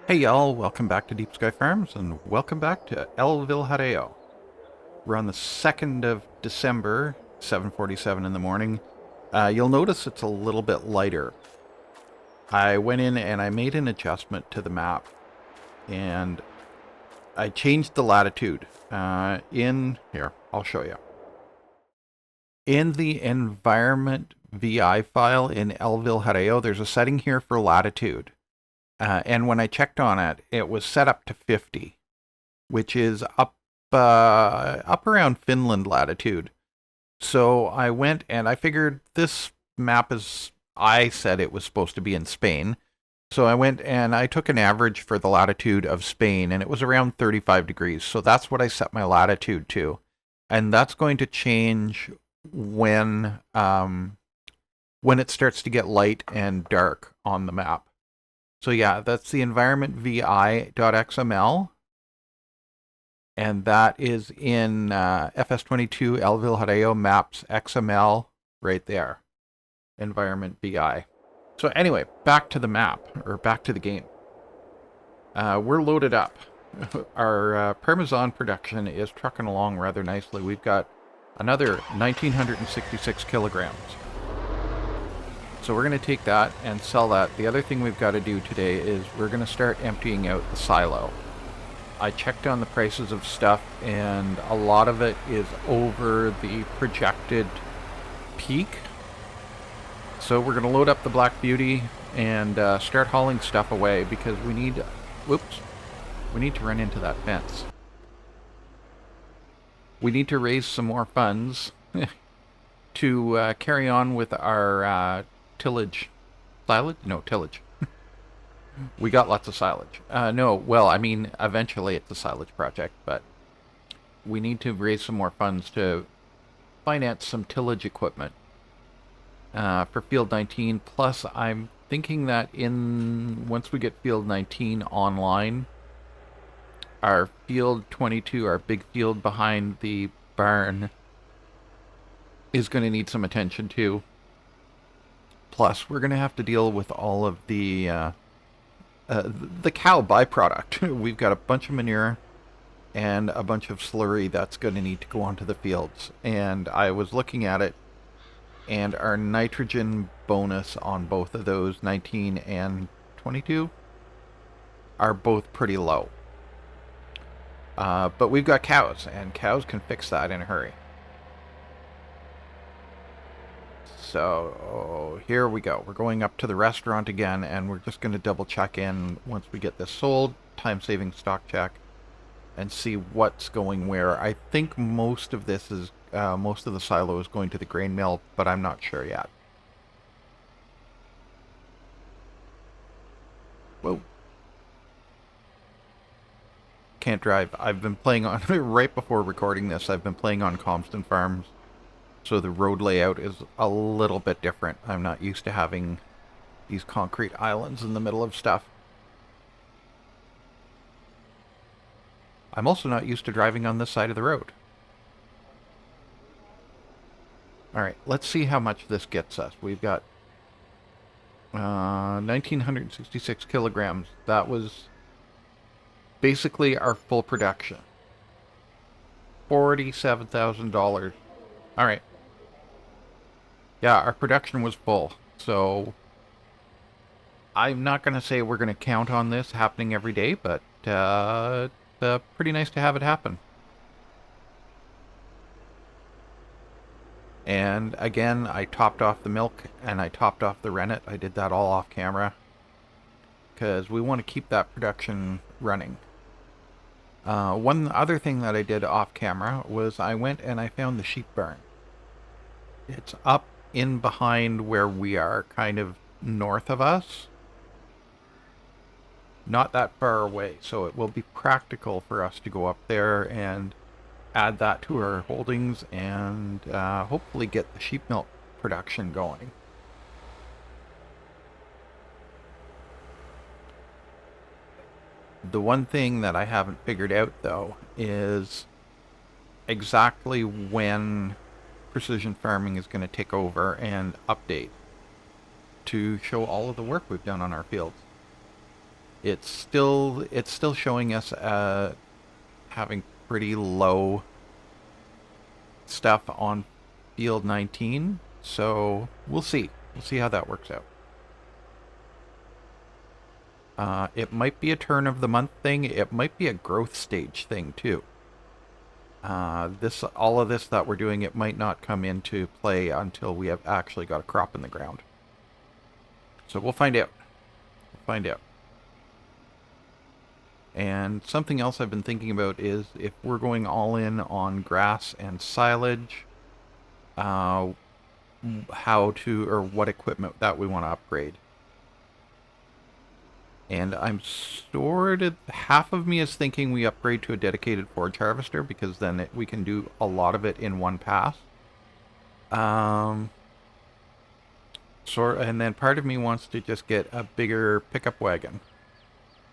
Hey y'all, welcome back to Deep Sky Farms and welcome back to El Villarejo. We're on the 2nd of December, 7:47 in the morning. You'll notice it's a little bit lighter. I went in and I made an adjustment to the map and I changed the latitude. Here, I'll show you. In the environment VI file in El Villarejo, there's a setting here for latitude. And when I checked on it, it was set up to 50, which is up around Finland latitude. So I went and I figured this map I said it was supposed to be in Spain. So I went and I took an average for the latitude of Spain, and it was around 35 degrees. So that's what I set my latitude to. And that's going to change when it starts to get light and dark on the map. So yeah, that's the environment vi.xml. And that is in FS22 El Villarejo maps XML right there. Environment VI. So anyway, back to the map, or back to the game. We're loaded up. Our Parmesan production is trucking along rather nicely. We've got another 1,966 kilograms. So we're going to take that and sell that. The other thing we've got to do today is we're going to start emptying out the silo. I checked on the prices of stuff, and a lot of it is over the projected peak. So we're going to load up the Black Beauty and start hauling stuff away because we need to run into that fence. We need to raise some more funds to carry on with our tillage. Silage? No, tillage. We got lots of silage. Eventually it's a silage project, but we need to raise some more funds to finance some tillage equipment for Field 19. Plus, I'm thinking that once we get Field 19 online, our Field 22, our big field behind the barn, is going to need some attention too. Plus, we're going to have to deal with all of the cow byproduct. We've got a bunch of manure and a bunch of slurry that's going to need to go onto the fields. And I was looking at it, and our nitrogen bonus on both of those, 19 and 22, are both pretty low. But we've got cows, and cows can fix that in a hurry. So here we go. We're going up to the restaurant again, and we're just going to double check in once we get this sold, time-saving stock check, and see what's going where. I think most of the silo is going to the grain mill, but I'm not sure yet. Whoa. Can't drive. I've been playing on, right before recording this, I've been playing on Comston Farms. So the road layout is a little bit different. I'm not used to having these concrete islands in the middle of stuff. I'm also not used to driving on this side of the road. Alright, let's see how much this gets us. We've got 1,966 kilograms. That was basically our full production. $47,000. Alright. Yeah, our production was full, so I'm not going to say we're going to count on this happening every day, but pretty nice to have it happen. And again, I topped off the milk and I topped off the rennet. I did that all off camera because we want to keep that production running. One other thing that I did off camera was I went and I found the sheep barn. It's up in behind where we are, kind of north of us. Not that far away, so it will be practical for us to go up there and add that to our holdings and hopefully get the sheep milk production going. The one thing that I haven't figured out, though, is exactly when precision farming is going to take over and update to show all of the work we've done on our fields. It's still showing us having pretty low stuff on field 19, so we'll see. We'll see how that works out. It might be a turn of the month thing. It might be a growth stage thing too. All of this that we're doing, it might not come into play until we have actually got a crop in the ground. So we'll find out. We'll find out. And something else I've been thinking about is if we're going all in on grass and silage, how to, or what equipment that we want to upgrade. And I'm sort of, half of me is thinking we upgrade to a dedicated forage harvester because then we can do a lot of it in one pass. And then part of me wants to just get a bigger pickup wagon.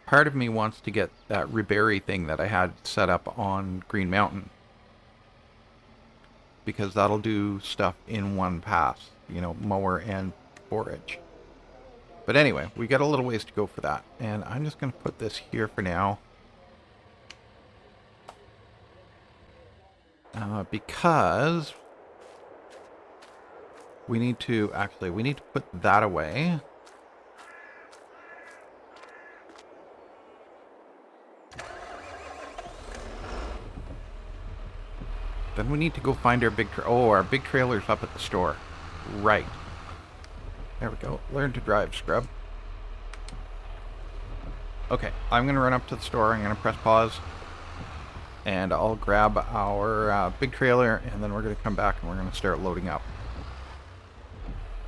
Part of me wants to get that Ribery thing that I had set up on Green Mountain, because that'll do stuff in one pass, you know, mower and forage. But anyway, we got a little ways to go for that. And I'm just going to put this here for now. Because we need to put that away. Then we need to go find our big our big trailer's up at the store. Right. There we go. Learn to drive, scrub. Okay, I'm going to run up to the store. I'm going to press pause. And I'll grab our big trailer, and then we're going to come back and we're going to start loading up.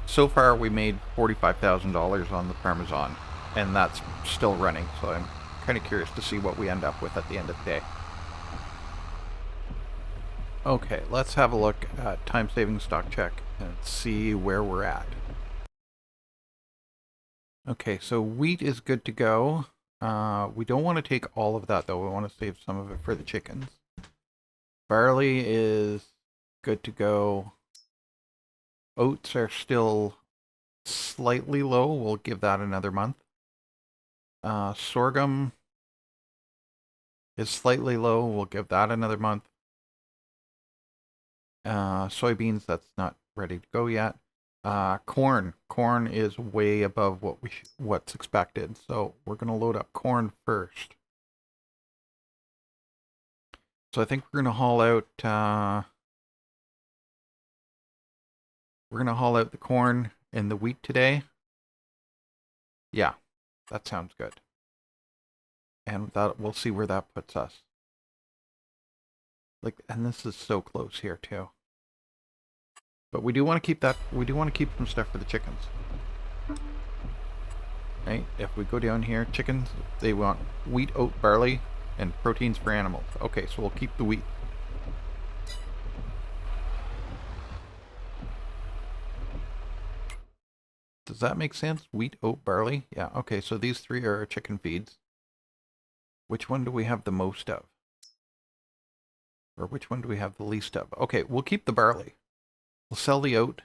So far, we made $45,000 on the Parmesan, and that's still running, so I'm kind of curious to see what we end up with at the end of the day. Okay, let's have a look at time-saving stock check and see where we're at. Okay, so wheat is good to go. We don't want to take all of that, though. We want to save some of it for the chickens. Barley is good to go. Oats are still slightly low. We'll give that another month. Sorghum is slightly low. We'll give that another month. Soybeans, that's not ready to go yet. Corn is way above what's expected, so we're going to load up corn first. So I think we're going to haul out the corn and the wheat today. Yeah, that sounds good. And we'll see where that puts us. And this is so close here too. But we do want to keep that. We do want to keep some stuff for the chickens. Right? If we go down here, chickens, they want wheat, oat, barley, and proteins for animals. Okay, so we'll keep the wheat. Does that make sense? Wheat, oat, barley? Yeah, okay, so these three are our chicken feeds. Which one do we have the most of? Or which one do we have the least of? Okay, we'll keep the barley. We'll sell the oat.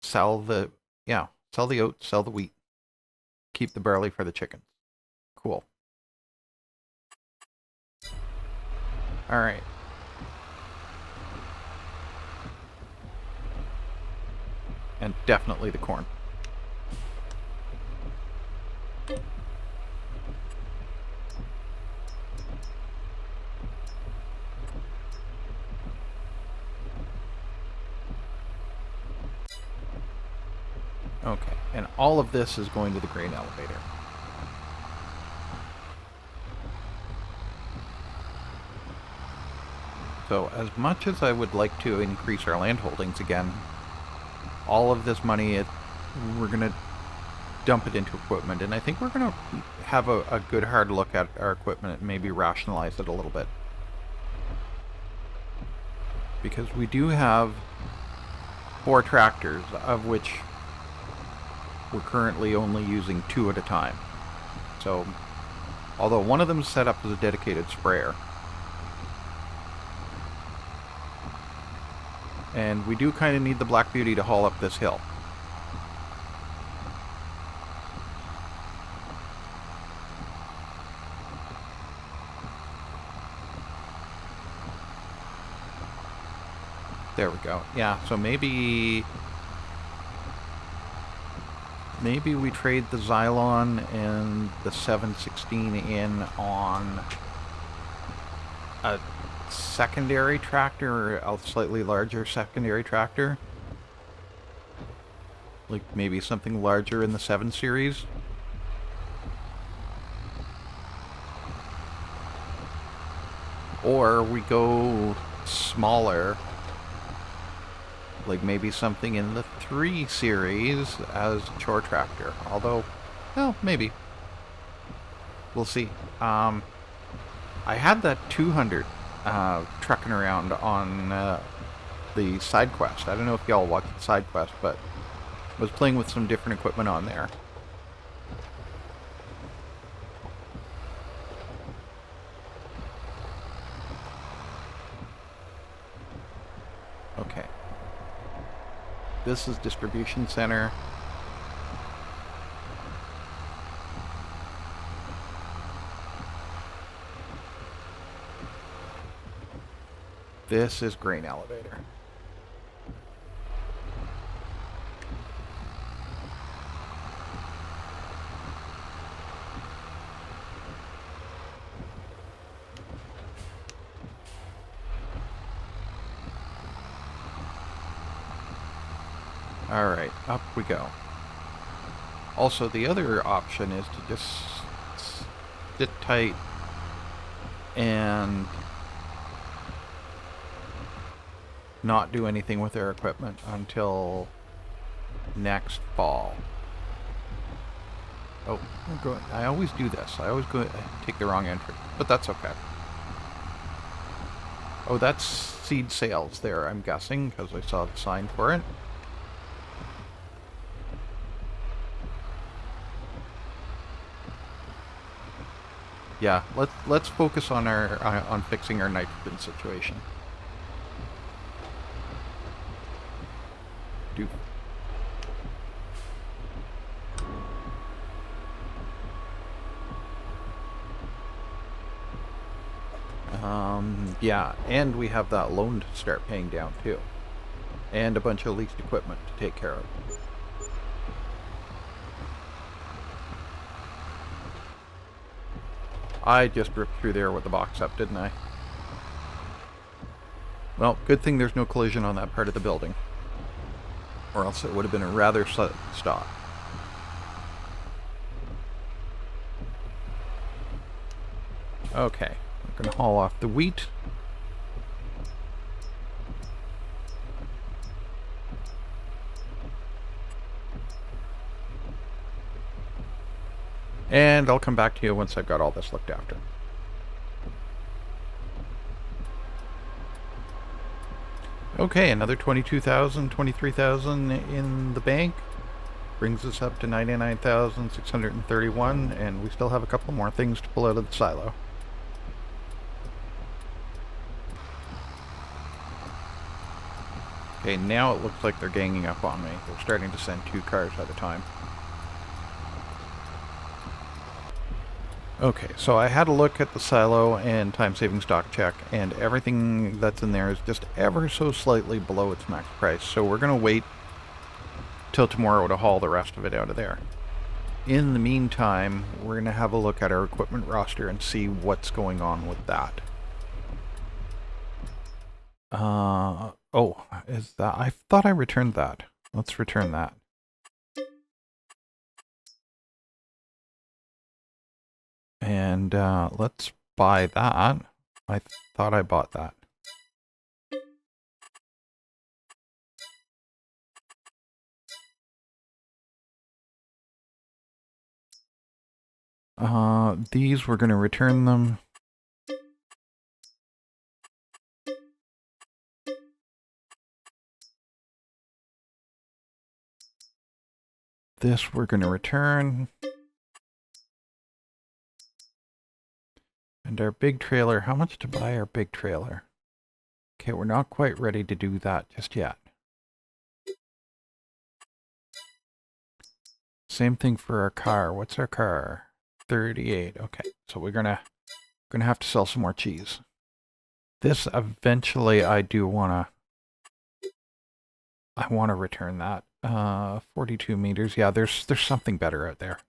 Sell the oat, sell the wheat. Keep the barley for the chickens. Cool. Alright. And definitely the corn. Okay, and all of this is going to the grain elevator. So as much as I would like to increase our land holdings again, all of this money, we're going to dump it into equipment. And I think we're going to have a good hard look at our equipment and maybe rationalize it a little bit. Because we do have 4 tractors, of which we're currently only using 2 at a time. So, although one of them is set up as a dedicated sprayer. And we do kind of need the Black Beauty to haul up this hill. There we go. Yeah, so maybe we trade the Xylon and the 716 in on a secondary tractor, or a slightly larger secondary tractor. Like maybe something larger in the 7 series. Or we go smaller, like maybe something in the 3 series as a chore tractor. Although, well, maybe. We'll see. I had that 200 trucking around on the side quest. I don't know if y'all watched the side quest, but I was playing with some different equipment on there. Okay. This is distribution center. This is grain elevator. Alright, up we go. Also, the other option is to just sit tight and not do anything with their equipment until next fall. Oh, I always do this. I always take the wrong entry, but that's okay. Oh, that's seed sales there, I'm guessing, because I saw the sign for it. Yeah, let's focus on on fixing our nitrogen situation. Yeah, and we have that loan to start paying down too. And a bunch of leased equipment to take care of. I just ripped through there with the box up, didn't I? Well, good thing there's no collision on that part of the building. Or else it would have been a rather stop. Okay, we're going to haul off the wheat. And I'll come back to you once I've got all this looked after. Okay, another 22,000, 23,000 in the bank. Brings us up to 99,631, and we still have a couple more things to pull out of the silo. Okay, now it looks like they're ganging up on me. They're starting to send 2 cars at a time. Okay, so I had a look at the silo and time-saving stock check, and everything that's in there is just ever so slightly below its max price. So we're going to wait till tomorrow to haul the rest of it out of there. In the meantime, we're going to have a look at our equipment roster and see what's going on with that. Oh, is that... I thought I returned that. Let's return that. And let's buy that. I thought I bought that. These, we're going to return them. This we're going to return. And our big trailer, how much to buy our big trailer? Okay, we're not quite ready to do that just yet. Same thing for our car. What's our car? 38. Okay, so we're gonna have to sell some more cheese. This eventually I do wanna I want to return that. 42 meters. Yeah, there's something better out there.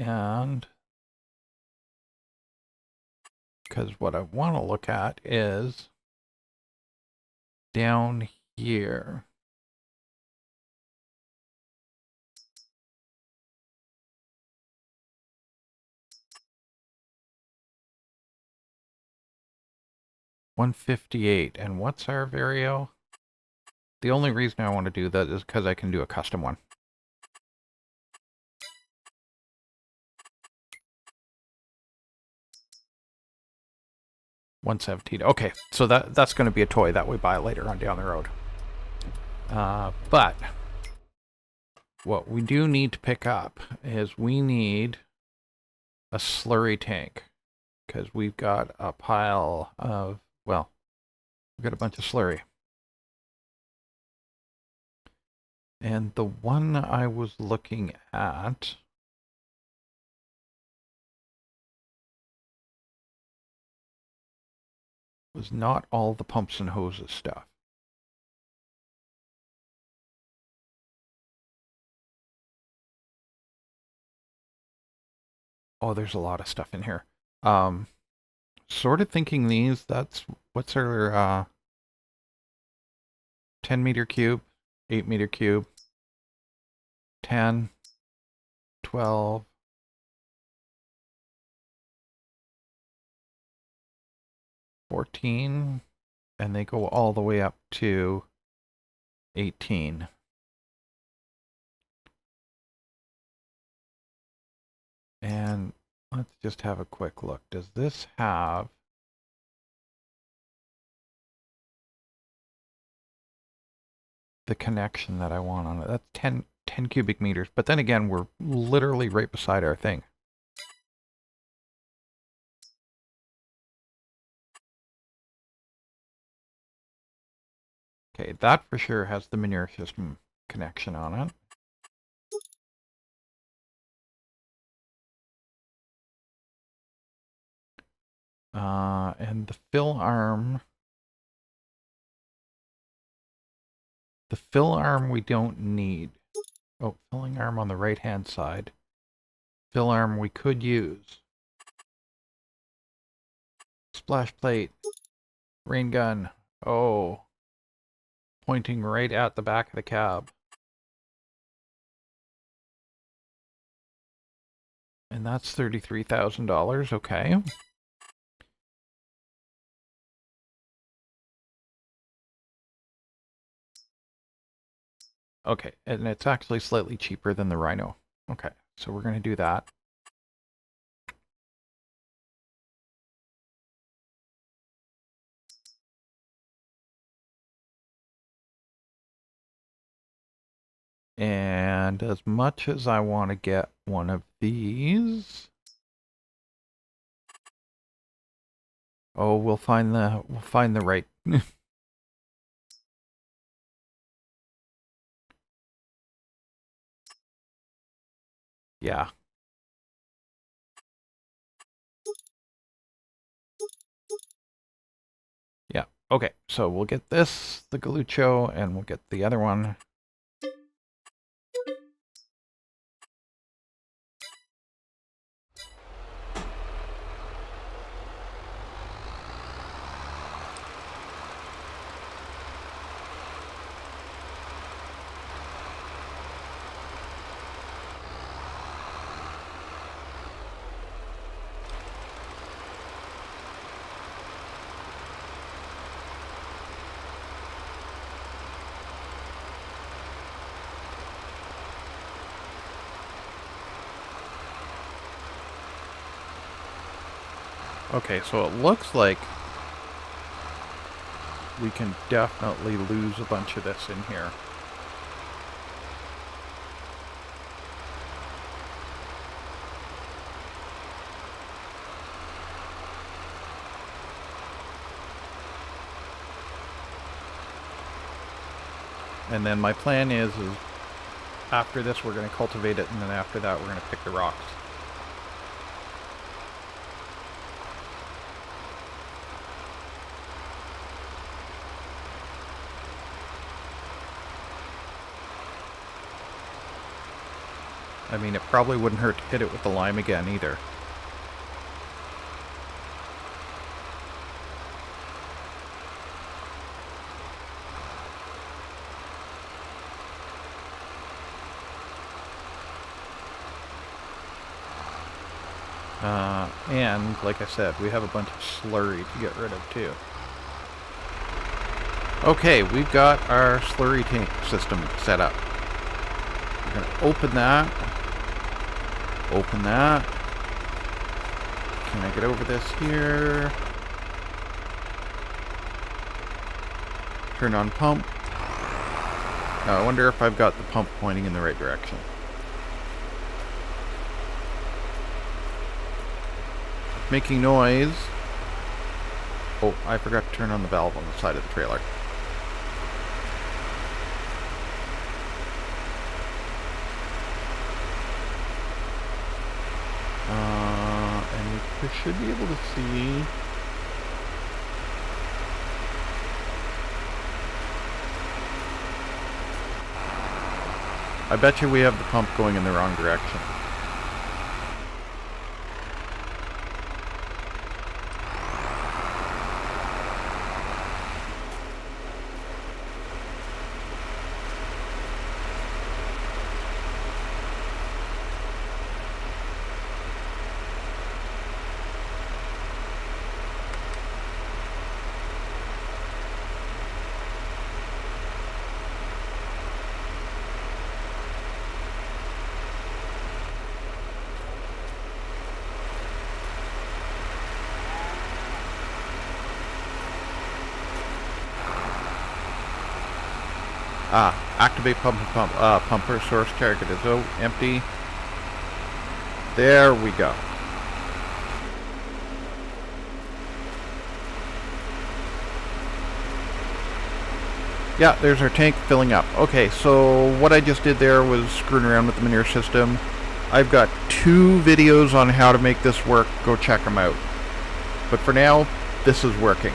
And because what I want to look at is down here. $158. And what's our Vario? The only reason I want to do that is because I can do a custom one. $117. Okay, so that's going to be a toy that we buy later on down the road. But what we do need to pick up is we need a slurry tank, because we've got a pile of, well, we've got a bunch of slurry. And the one I was looking at was not all the pumps and hoses stuff. Oh, there's a lot of stuff in here. Sort of thinking these, that's, what's our 10 meter cube, 8 meter cube, 10, 12, 14, and they go all the way up to 18. And let's just have a quick look. Does this have the connection that I want on it? That's 10 cubic meters. But then again, we're literally right beside our thing. Okay, that for sure has the manure system connection on it. And the fill arm we don't need. Oh, filling arm on the right hand side. Fill arm we could use. Splash plate. Rain gun. Oh. Pointing right at the back of the cab. And that's $33,000, okay. Okay, and it's actually slightly cheaper than the Rhino. Okay, so we're going to do that. And as much as I want to get one of these, oh, we'll find the right. Yeah. Yeah. Okay, so we'll get this, the Galucho, and we'll get the other one. Okay, so it looks like we can definitely lose a bunch of this in here. And then my plan is after this we're going to cultivate it, and then after that we're going to pick the rocks. I mean, it probably wouldn't hurt to hit it with the lime again either. And, like I said, we have a bunch of slurry to get rid of, too. Okay, we've got our slurry tank system set up. We're going to open that. Open that. Can I get over this here? Turn on pump. Now, I wonder if I've got the pump pointing in the right direction. Making noise. Oh, I forgot to turn on the valve on the side of the trailer. And we should be able to see. I bet you we have the pump going in the wrong direction. Activate pumper source target is empty. There we go. Yeah, there's our tank filling up. Okay, so what I just did there was screwing around with the manure system. I've got 2 videos on how to make this work. Go check them out. But for now, this is working.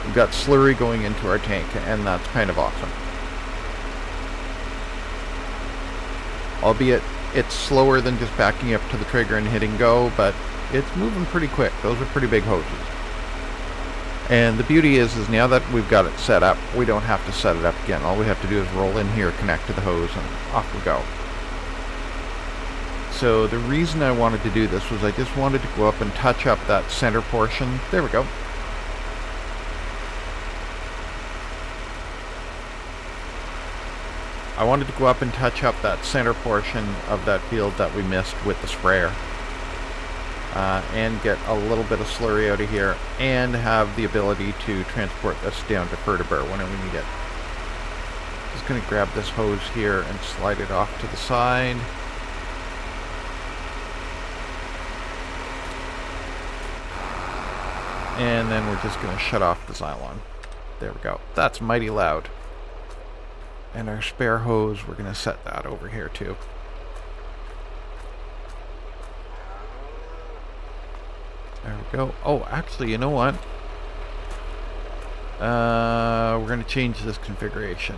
We've got slurry going into our tank, and that's kind of awesome. Albeit, it's slower than just backing up to the trigger and hitting go, but it's moving pretty quick. Those are pretty big hoses. And the beauty is now that we've got it set up, we don't have to set it up again. All we have to do is roll in here, connect to the hose, and off we go. So the reason I wanted to do this was I just wanted to go up and touch up that center portion. There we go. I wanted to go up and touch up that center portion of that field that we missed with the sprayer. And get a little bit of slurry out of here, and have the ability to transport this down to Fertibur whenever we need it. Just going to grab this hose here and slide it off to the side. And then we're just going to shut off the Xylon. There we go. That's mighty loud. And our spare hose, we're going to set that over here too. There we go. Oh, actually, you know what? We're going to change this configuration.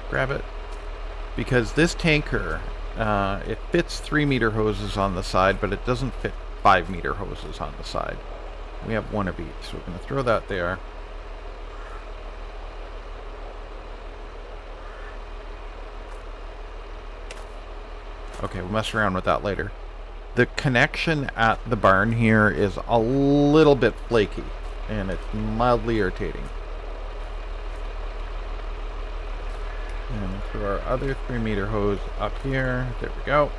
Grab it. Because this tanker, it fits 3-meter hoses on the side, but it doesn't fit 5-meter hoses on the side. We have one of each, so we're going to throw that there. Okay, we'll mess around with that later. The connection at the barn here is a little bit flaky, and it's mildly irritating. And through our other 3-meter hose up here. There we go.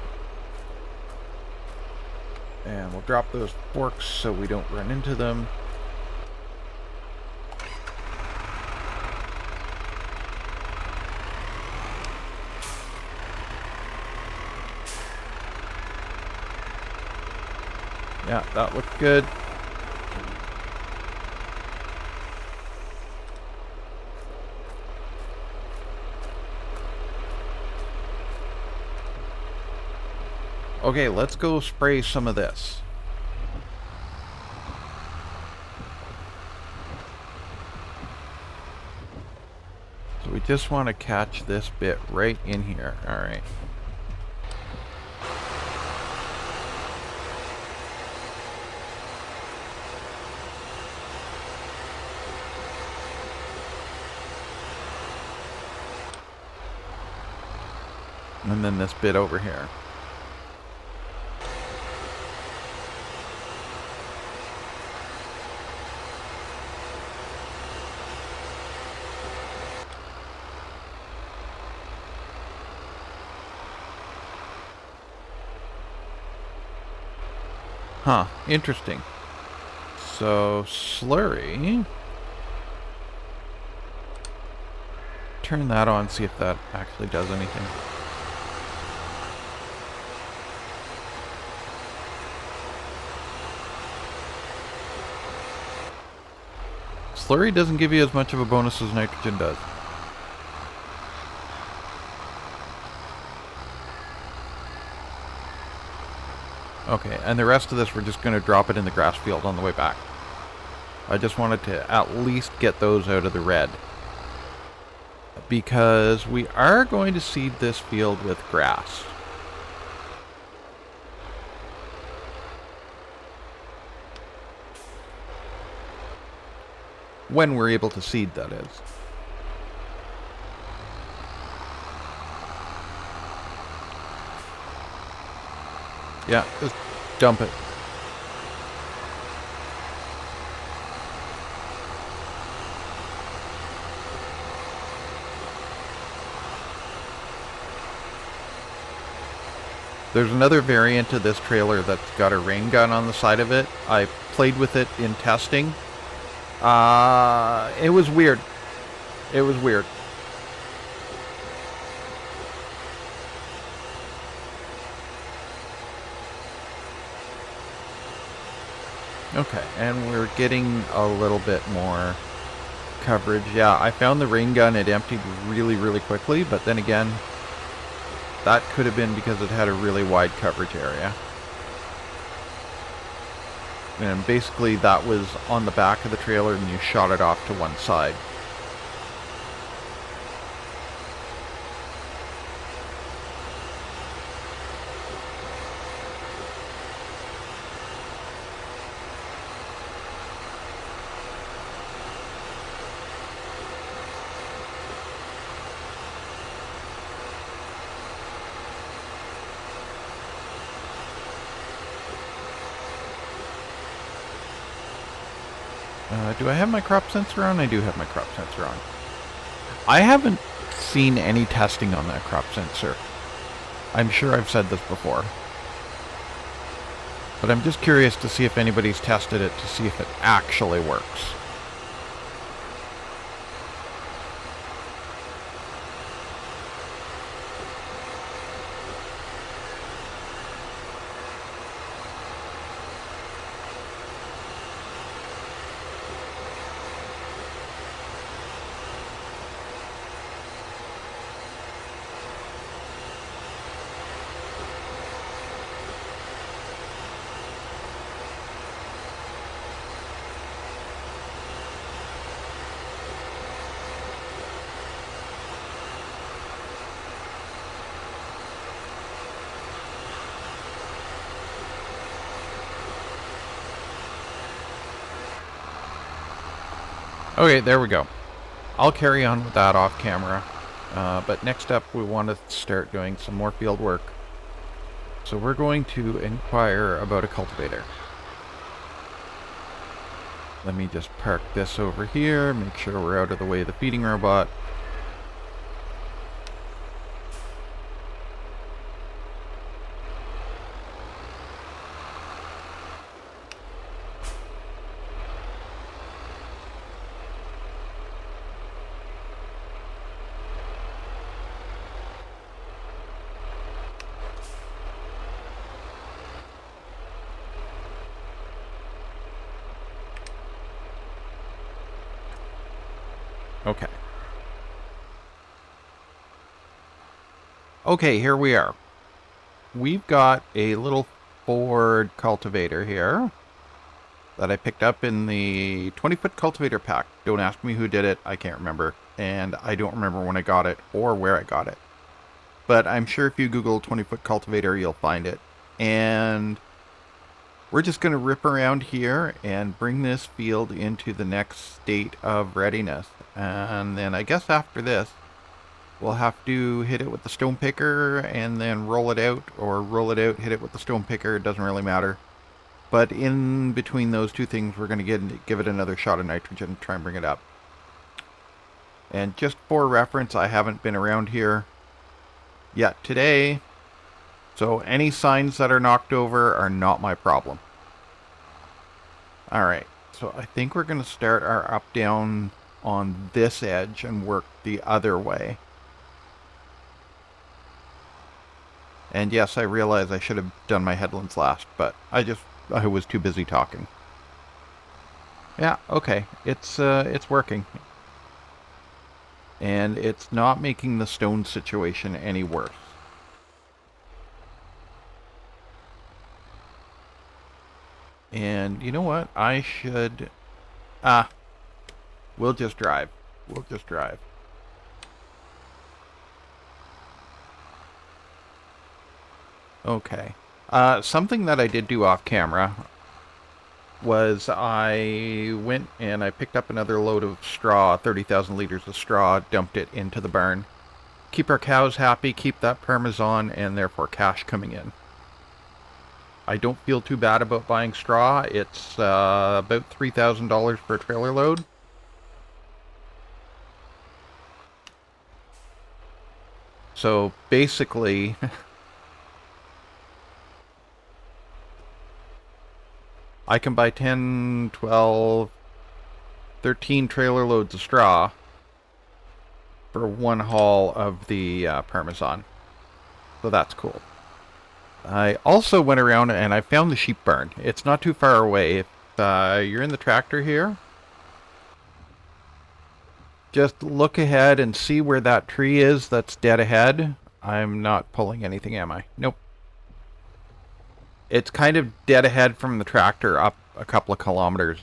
And we'll drop those forks so we don't run into them. Yeah, that looked good. Okay, let's go spray some of this. we just want to catch this bit right in here. All right. And then this bit over here. Huh, interesting. So, slurry. Turn that on, see if that actually does anything. Slurry doesn't give you as much of a bonus as nitrogen does. Okay, and the rest of this we're just going to drop it in the grass field on the way back. I just wanted to at least get those out of the red. Because we are going to seed this field with grass. When we're able to seed, that is. Yeah, just dump it. There's another variant of this trailer that's got a rain gun on the side of it. I played with it in testing. It was weird. It was weird. Okay, and we're getting a little bit more coverage. Yeah, I found the rain gun, it emptied really, really quickly, but then again, that could have been because it had a really wide coverage area. And basically that was on the back of the trailer and you shot it off to one side. Do I have my crop sensor on? I do have my crop sensor on. I haven't seen any testing on that crop sensor. I'm sure I've said this before. But I'm just curious to see if anybody's tested it to see if it actually works. Okay, there we go. I'll carry on with that off camera. But next up we want to start doing some more field work. So we're going to inquire about a cultivator. Let me just park this over here, make sure we're out of the way of the feeding robot. Okay. Okay, here we are. We've got a little Ford cultivator here that I picked up in the 20-foot cultivator pack. Don't ask me who did it. I can't remember. and I don't remember when I got it or where I got it. But I'm sure if you Google 20-foot cultivator, you'll find it. And we're just going to rip around here and bring this field into the next state of readiness. And then I guess after this, we'll have to hit it with the stone picker and then roll it out, or roll it out, hit it with the stone picker. It doesn't really matter. But in between those two things, we're going to give it another shot of nitrogen, try and bring it up. And just for reference, I haven't been around here yet today, so any signs that are knocked over are not my problem. Alright, so I think we're going to start our up-down on this edge and work the other way. And yes, I realize I should have done my headlands last, but I was too busy talking. Yeah, okay, it's working. And it's not making the stone situation any worse. And you know what? I should... we'll just drive. We'll just drive. Okay. Something that I did do off camera was I went and I picked up another load of straw, 30,000 liters of straw, dumped it into the barn. Keep our cows happy, keep that Parmesan, and therefore cash coming in. I don't feel too bad about buying straw. It's about $3,000 for a trailer load. So basically, I can buy 10, 12, 13 trailer loads of straw for one haul of the Parmesan. So that's cool. I also went around and I found the sheep barn. It's not too far away. If you're in the tractor here, just look ahead and see where that tree is that's dead ahead. I'm not pulling anything, am I? Nope. It's kind of dead ahead from the tractor up a couple of kilometers.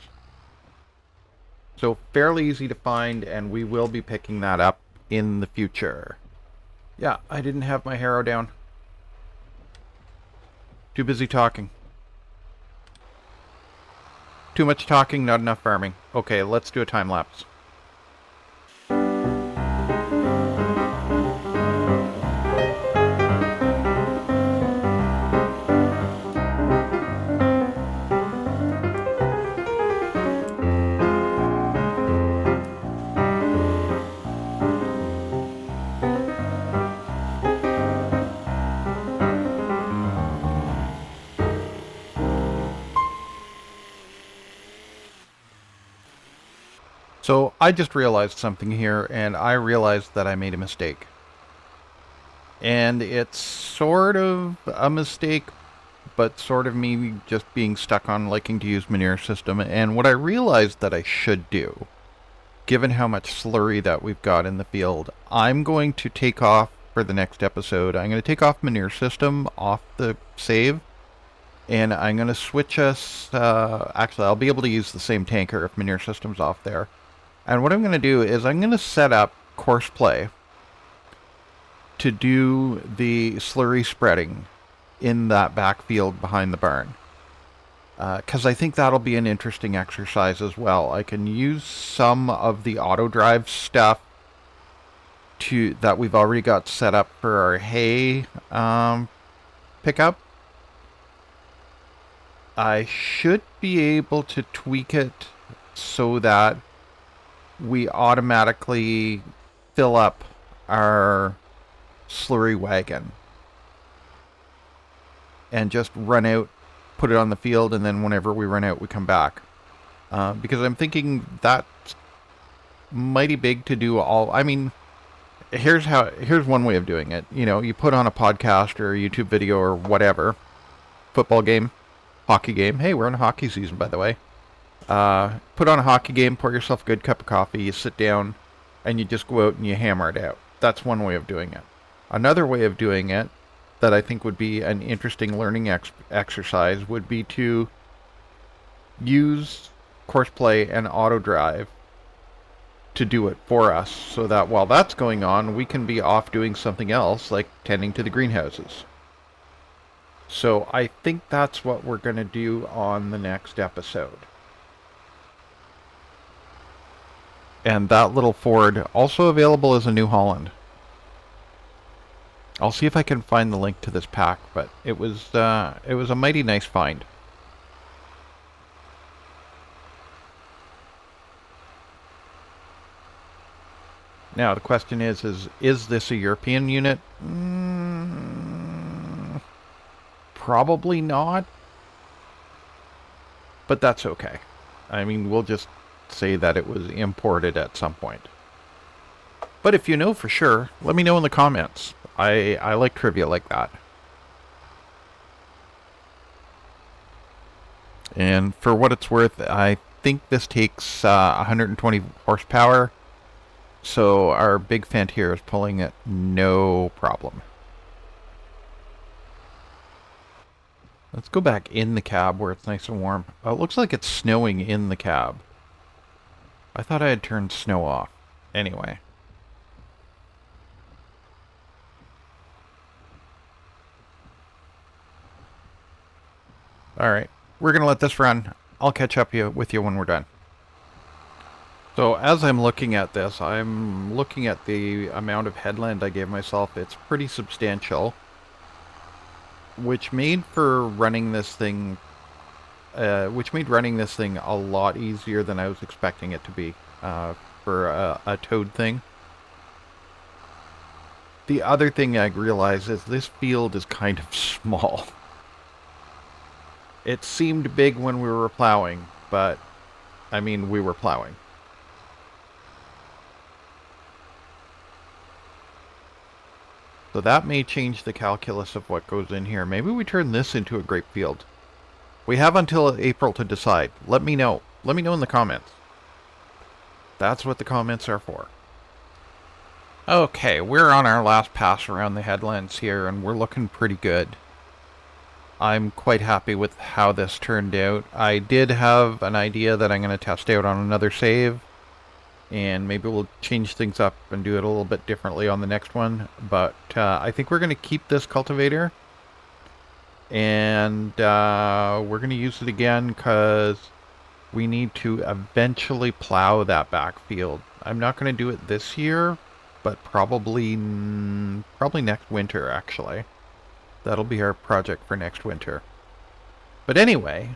So fairly easy to find, and we will be picking that up in the future. Yeah, I didn't have my harrow down. Too busy talking. Too much talking, not enough farming. Okay, let's do a time lapse. So I just realized something here, and I realized that I made a mistake. And it's sort of a mistake, but sort of me just being stuck on liking to use manure system. And what I realized that I should do, given how much slurry that we've got in the field, I'm going to take off for the next episode. I'm going to take off manure system off the save, and I'm going to switch us... actually, I'll be able to use the same tanker if manure system's off there. And what I'm going to do is I'm going to set up course play to do the slurry spreading in that backfield behind the barn. Because I think that'll be an interesting exercise as well. I can use some of the auto drive stuff that we've already got set up for our hay pickup. I should be able to tweak it so that we automatically fill up our slurry wagon and just run out, put it on the field, and then whenever we run out, we come back. Because I'm thinking that's mighty big to do all... I mean, here's one way of doing it. You know, you put on a podcast or a YouTube video or whatever, football game, hockey game. Hey, we're in hockey season, by the way. Put on a hockey game, pour yourself a good cup of coffee, you sit down, and you just go out and you hammer it out. That's one way of doing it. Another way of doing it that I think would be an interesting learning exercise would be to use course play and auto drive to do it for us, so that while that's going on, we can be off doing something else, like tending to the greenhouses. So I think that's what we're going to do on the next episode. And that little Ford, also available as a New Holland. I'll see if I can find the link to this pack, but it was a mighty nice find. Now the question is this a European unit? Probably not, but that's okay. I mean, we'll just say that it was imported at some point. But if you know for sure, let me know in the comments. I like trivia like that. And for what it's worth, I think this takes 120 horsepower. So our big Fant here is pulling it no problem. Let's go back in the cab where it's nice and warm. Oh, it looks like it's snowing in the cab. I thought I had turned snow off. Anyway. Alright, we're going to let this run. I'll catch up with you when we're done. So as I'm looking at this, I'm looking at the amount of headland I gave myself. It's pretty substantial, which made running this thing a lot easier than I was expecting it to be for a towed thing. The other thing I realized is this field is kind of small. It seemed big when we were plowing, but I mean, we were plowing. So that may change the calculus of what goes in here. Maybe we turn this into a grape field. We have until April to decide. Let me know. Let me know in the comments. That's what the comments are for. Okay, we're on our last pass around the headlands here, and we're looking pretty good. I'm quite happy with how this turned out. I did have an idea that I'm going to test out on another save, and maybe we'll change things up and do it a little bit differently on the next one. But I think we're going to keep this cultivator, and we're going to use it again because we need to eventually plow that backfield. I'm not going to do it this year, but probably next winter, actually. That'll be our project for next winter. But anyway,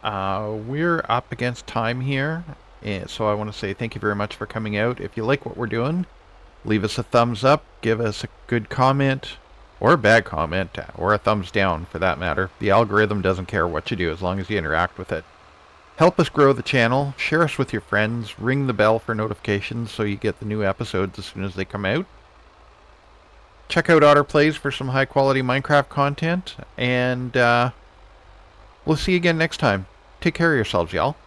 we're up against time here. And so I want to say thank you very much for coming out. If you like what we're doing, leave us a thumbs up, give us a good comment, or a bad comment, or a thumbs down for that matter. The algorithm doesn't care what you do as long as you interact with it. Help us grow the channel, share us with your friends, ring the bell for notifications so you get the new episodes as soon as they come out. Check out Otter Plays for some high quality Minecraft content, and we'll see you again next time. Take care of yourselves, y'all.